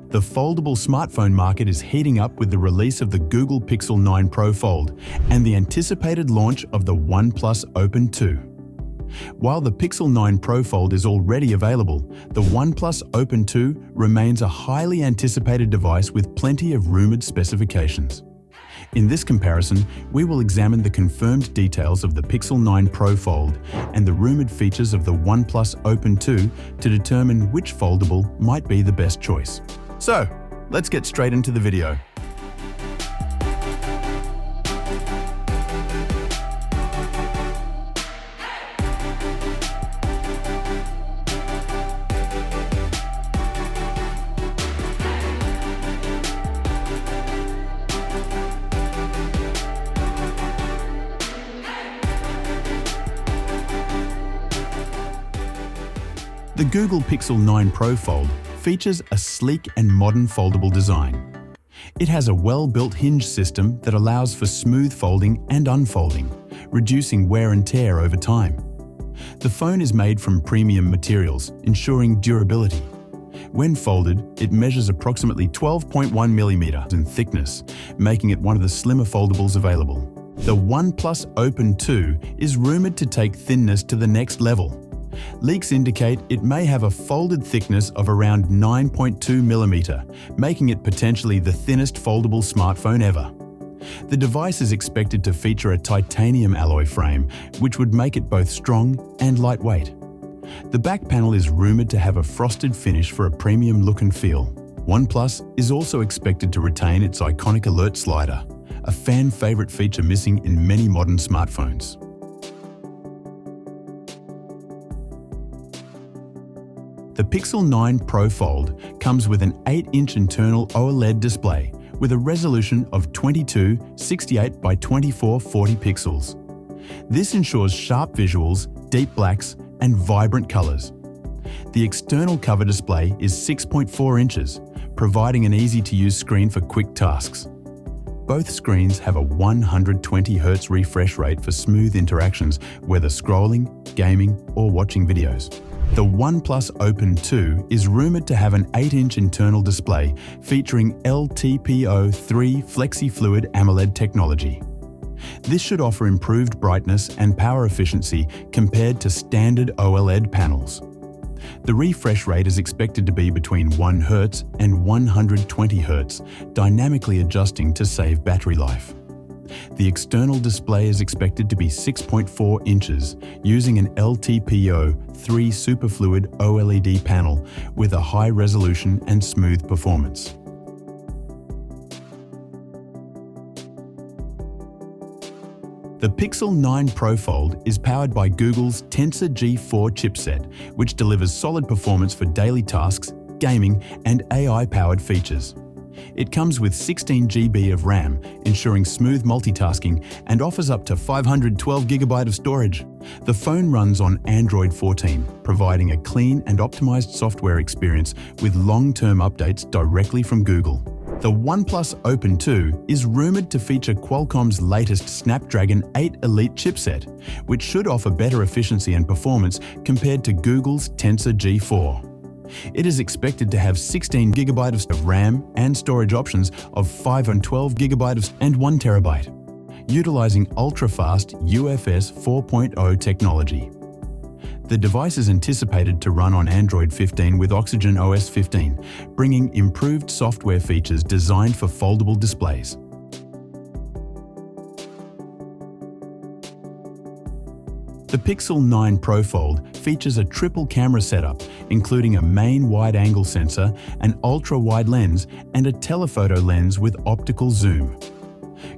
The foldable smartphone market is heating up with the release of the Google Pixel 9 Pro Fold and the anticipated launch of the OnePlus Open 2. While the Pixel 9 Pro Fold is already available, the OnePlus Open 2 remains a highly anticipated device with plenty of rumored specifications. In this comparison, we will examine the confirmed details of the Pixel 9 Pro Fold and the rumored features of the OnePlus Open 2 to determine which foldable might be the best choice. So, let's get straight into the video. The Google Pixel 9 Pro Fold features a sleek and modern foldable design. It has a well-built hinge system that allows for smooth folding and unfolding, reducing wear and tear over time. The phone is made from premium materials, ensuring durability. When folded, it measures approximately 12.1 millimeters in thickness, making it one of the slimmer foldables available. The OnePlus Open 2 is rumored to take thinness to the next level. Leaks indicate it may have a folded thickness of around 9.2 millimeter, making it potentially the thinnest foldable smartphone ever. The device is expected to feature a titanium alloy frame, which would make it both strong and lightweight. The back panel is rumored to have a frosted finish for a premium look and feel. OnePlus is also expected to retain its iconic alert slider, a fan-favorite feature missing in many modern smartphones. The Pixel 9 Pro Fold comes with an 8-inch internal OLED display with a resolution of 2268 by 2440 pixels. This ensures sharp visuals, deep blacks, and vibrant colors. The external cover display is 6.4 inches, providing an easy-to-use screen for quick tasks. Both screens have a 120 Hz refresh rate for smooth interactions, whether scrolling, gaming, or watching videos. The OnePlus Open 2 is rumored to have an 8-inch internal display featuring LTPO3 FlexiFluid AMOLED technology. This should offer improved brightness and power efficiency compared to standard OLED panels. The refresh rate is expected to be between 1 Hz and 120 Hz, dynamically adjusting to save battery life. The external display is expected to be 6.4 inches, using an LTPO3 superfluid OLED panel with a high resolution and smooth performance. The Pixel 9 Pro Fold is powered by Google's Tensor G4 chipset, which delivers solid performance for daily tasks, gaming, and AI-powered features. It comes with 16 GB of RAM, ensuring smooth multitasking, and offers up to 512 GB of storage. The phone runs on Android 14, providing a clean and optimized software experience with long-term updates directly from Google. The OnePlus Open 2 is rumored to feature Qualcomm's latest Snapdragon 8 Elite chipset, which should offer better efficiency and performance compared to Google's Tensor G4. It is expected to have 16 GB of RAM and storage options of 5 and 12 GB and 1 TB, utilizing ultra-fast UFS 4.0 technology. The device is anticipated to run on Android 15 with Oxygen OS 15, bringing improved software features designed for foldable displays. The Pixel 9 Pro Fold features a triple camera setup, including a main wide-angle sensor, an ultra-wide lens, and a telephoto lens with optical zoom.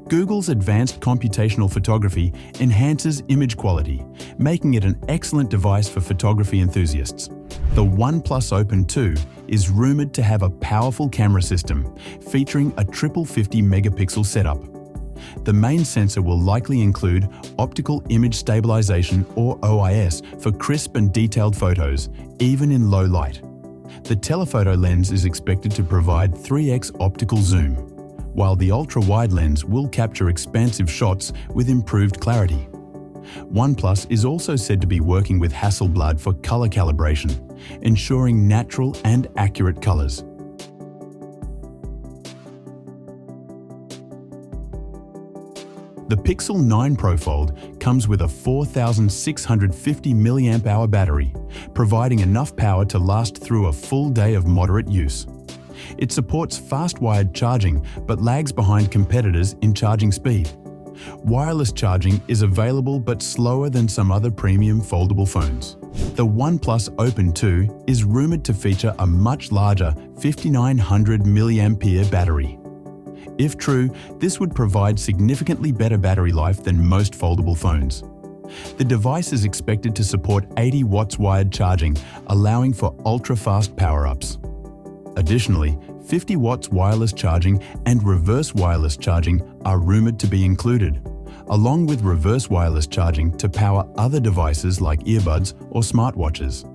Google's advanced computational photography enhances image quality, making it an excellent device for photography enthusiasts. The OnePlus Open 2 is rumored to have a powerful camera system, featuring a triple 50-megapixel setup. The main sensor will likely include optical image stabilization or OIS for crisp and detailed photos, even in low light. The telephoto lens is expected to provide 3x optical zoom, while the ultra-wide lens will capture expansive shots with improved clarity. OnePlus is also said to be working with Hasselblad for color calibration, ensuring natural and accurate colors. The Pixel 9 Pro Fold comes with a 4,650 mAh battery, providing enough power to last through a full day of moderate use. It supports fast-wired charging but lags behind competitors in charging speed. Wireless charging is available but slower than some other premium foldable phones. The OnePlus Open 2 is rumored to feature a much larger 5,900 mAh battery. If true, this would provide significantly better battery life than most foldable phones. The device is expected to support 80 watts wired charging, allowing for ultra-fast power-ups. Additionally, 50 watts wireless charging and reverse wireless charging are rumored to be included, along with reverse wireless charging to power other devices like earbuds or smartwatches.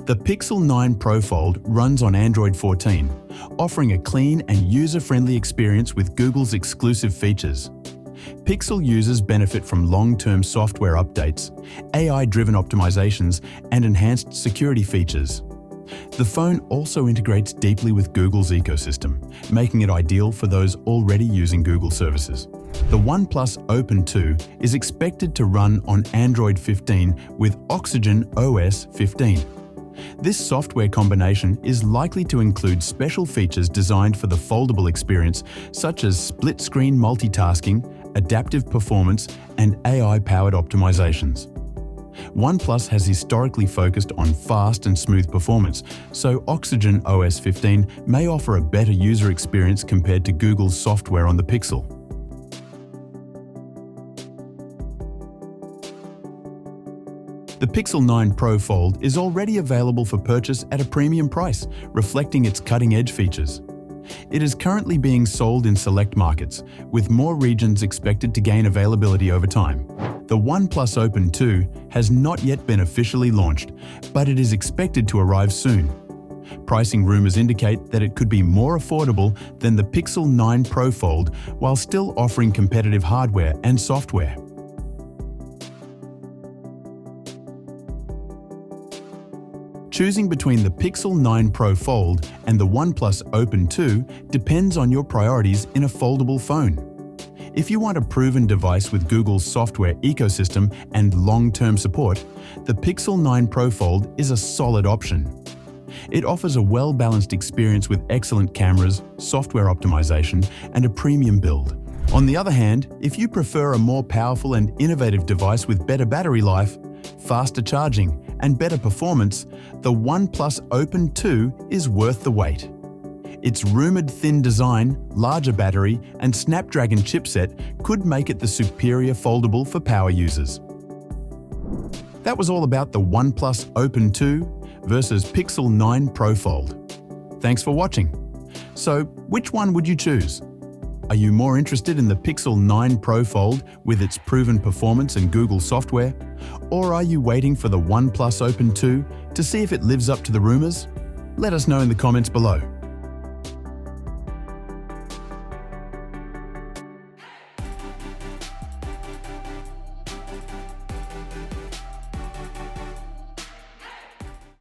The Pixel 9 Pro Fold runs on Android 14, offering a clean and user-friendly experience with Google's exclusive features. Pixel users benefit from long-term software updates, AI-driven optimizations, and enhanced security features. The phone also integrates deeply with Google's ecosystem, making it ideal for those already using Google services. The OnePlus Open 2 is expected to run on Android 15 with Oxygen OS 15. This software combination is likely to include special features designed for the foldable experience, such as split-screen multitasking, adaptive performance, and AI-powered optimizations. OnePlus has historically focused on fast and smooth performance, so Oxygen OS 15 may offer a better user experience compared to Google's software on the Pixel. The Pixel 9 Pro Fold is already available for purchase at a premium price, reflecting its cutting-edge features. It is currently being sold in select markets, with more regions expected to gain availability over time. The OnePlus Open 2 has not yet been officially launched, but it is expected to arrive soon. Pricing rumors indicate that it could be more affordable than the Pixel 9 Pro Fold while still offering competitive hardware and software. Choosing between the Pixel 9 Pro Fold and the OnePlus Open 2 depends on your priorities in a foldable phone. If you want a proven device with Google's software ecosystem and long-term support, the Pixel 9 Pro Fold is a solid option. It offers a well-balanced experience with excellent cameras, software optimization, and a premium build. On the other hand, if you prefer a more powerful and innovative device with better battery life, faster charging, and better performance, the OnePlus Open 2 is worth the wait. Its rumored thin design, larger battery, and Snapdragon chipset could make it the superior foldable for power users. That was all about the OnePlus Open 2 versus Pixel 9 Pro Fold. Thanks for watching. So, which one would you choose? Are you more interested in the Pixel 9 Pro Fold with its proven performance and Google software? Or are you waiting for the OnePlus Open 2 to see if it lives up to the rumors? Let us know in the comments below.